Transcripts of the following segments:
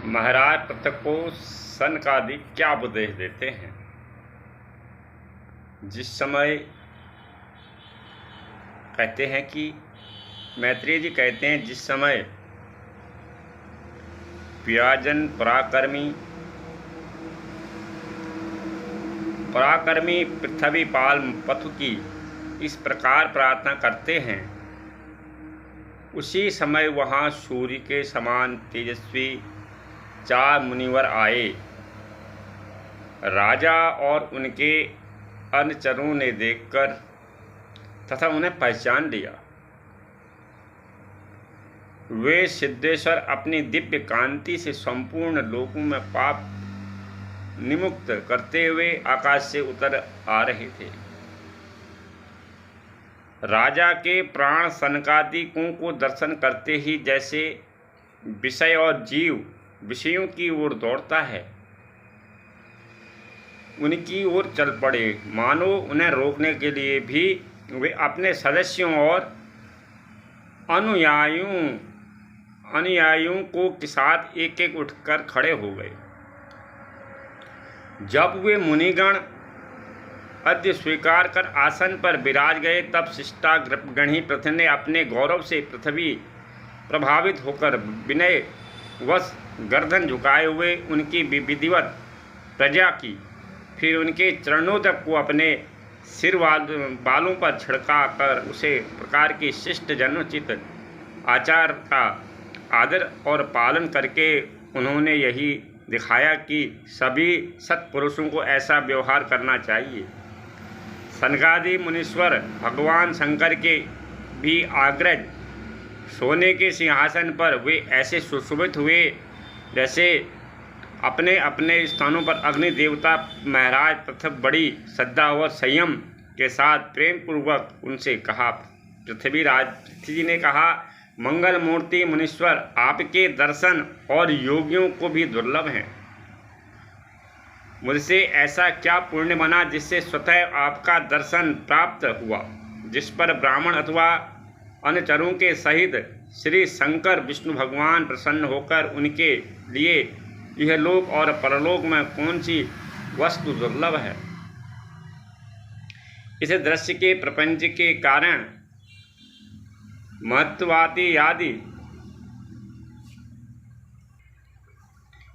महाराज पृथक को सनकादिक क्या उपदेश देते हैं। जिस समय कहते हैं कि मैत्रेय जी कहते हैं, जिस समय प्रियाजन पराक्रमी पृथ्वीपाल पथु की इस प्रकार प्रार्थना करते हैं, उसी समय वहाँ सूर्य के समान तेजस्वी 4 मुनिवर आए। राजा और उनके अनुचरों ने देखकर तथा उन्हें पहचान लिया। वे सिद्धेश्वर अपनी दिव्य कांति से संपूर्ण लोकों में पाप निमुक्त करते हुए आकाश से उतर आ रहे थे। राजा के प्राण सनकादिकों को दर्शन करते ही जैसे विषय और जीव विषयों की ओर दौड़ता है, उनकी ओर चल पड़े, मानो उन्हें रोकने के लिए भी वे अपने सदस्यों और अनुयायियों को के साथ एक एक उठकर खड़े हो गए। जब वे मुनिगण अद्य स्वीकार कर आसन पर विराज गए, तब शिष्टागणी पृथ्वी ने अपने गौरव से पृथ्वी प्रभावित होकर विनय वश गर्दन झुकाए हुए उनकी विधिवत प्रजा की। फिर उनके चरणोदक को अपने सिर बालों पर छिड़का कर उसे प्रकार की शिष्ट जनोचित आचार का आदर और पालन करके उन्होंने यही दिखाया कि सभी सत्पुरुषों को ऐसा व्यवहार करना चाहिए। सनकादि मुनीश्वर भगवान शंकर के भी आग्रह सोने के सिंहासन पर वे ऐसे सुशोभित हुए जैसे अपने अपने स्थानों पर अग्नि देवता। महाराज पृथक बड़ी श्रद्धा और संयम के साथ प्रेम पूर्वक उनसे कहा। पृथ्वी जी ने कहा, मंगल मूर्ति मुनीश्वर, आपके दर्शन और योगियों को भी दुर्लभ हैं। मुझसे ऐसा क्या पुण्य बना जिससे स्वतः आपका दर्शन प्राप्त हुआ, जिस पर ब्राह्मण अथवा अनुचरों के सहित श्री शंकर विष्णु भगवान प्रसन्न होकर उनके लिए यह लोक और परलोक में कौन सी वस्तु दुर्लभ है। इस दृश्य के प्रपंच के कारण महत्वादि आदि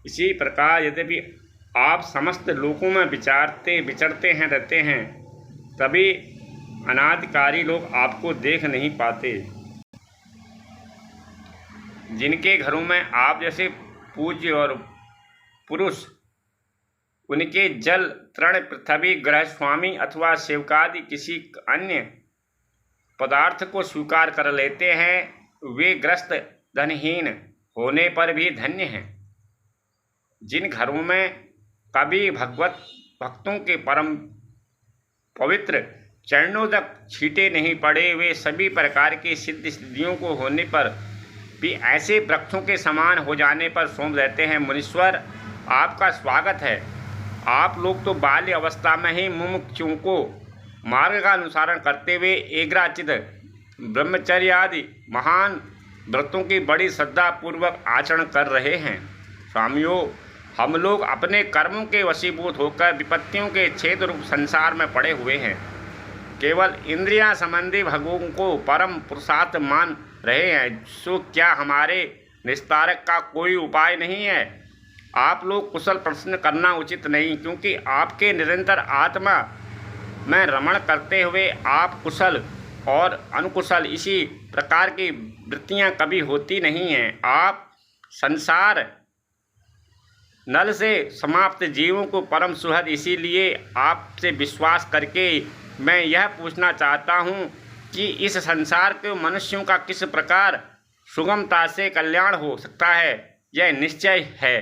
इसी प्रकार यद्यपि आप समस्त लोकों में विचरते हैं रहते हैं, तभी अनाधिकारी लोग आपको देख नहीं पाते। जिनके घरों में आप जैसे पूज्य और पुरुष उनके जल तृण पृथ्वी ग्रह स्वामी अथवा सेवकादि किसी अन्य पदार्थ को स्वीकार कर लेते हैं, वे ग्रस्त धनहीन होने पर भी धन्य हैं। जिन घरों में कभी भक्तों के परम पवित्र चरणोदक छींटे नहीं पड़े, वे सभी प्रकार की सिद्धियों को होने पर भी ऐसे वृक्षों के समान हो जाने पर सौंप देते हैं। मुनीश्वर, आपका स्वागत है। आप लोग तो बाल्य अवस्था में ही मुमुक्षुओं को मार्ग का अनुसरण करते हुए एग्राचित ब्रह्मचर्य आदि महान व्रतों की बड़ी श्रद्धा पूर्वक आचरण कर रहे हैं। स्वामियों, हम लोग अपने कर्मों के वशीभूत होकर विपत्तियों के छेद रूप संसार में पड़े हुए हैं। केवल इंद्रियां संबंधी भगवों को परम पुरुषार्थ मान रहे हैं। सो क्या हमारे निस्तारक का कोई उपाय नहीं है? आप लोग कुशल प्रश्न करना उचित नहीं, क्योंकि आपके निरंतर आत्मा में रमण करते हुए आप कुशल और अनुकुशल इसी प्रकार की वृत्तियां कभी होती नहीं हैं। आप संसार नल से समाप्त जीवों को परम सुहृद, इसीलिए आपसे विश्वास करके मैं यह पूछना चाहता हूँ कि इस संसार के मनुष्यों का किस प्रकार सुगमता से कल्याण हो सकता है। यह निश्चय है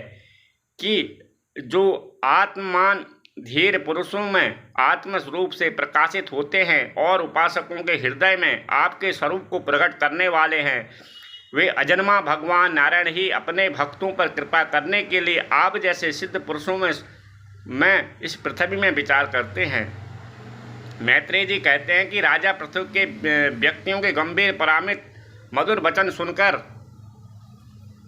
कि जो आत्मान धीर पुरुषों में आत्मस्वरूप से प्रकाशित होते हैं और उपासकों के हृदय में आपके स्वरूप को प्रकट करने वाले हैं, वे अजन्मा भगवान नारायण ही अपने भक्तों पर कृपा करने के लिए आप जैसे सिद्ध पुरुषों में इस पृथ्वी में विचार करते हैं। मैत्रेय जी कहते हैं कि राजा पृथु के व्यक्तियों के गंभीर परामित मधुर वचन सुनकर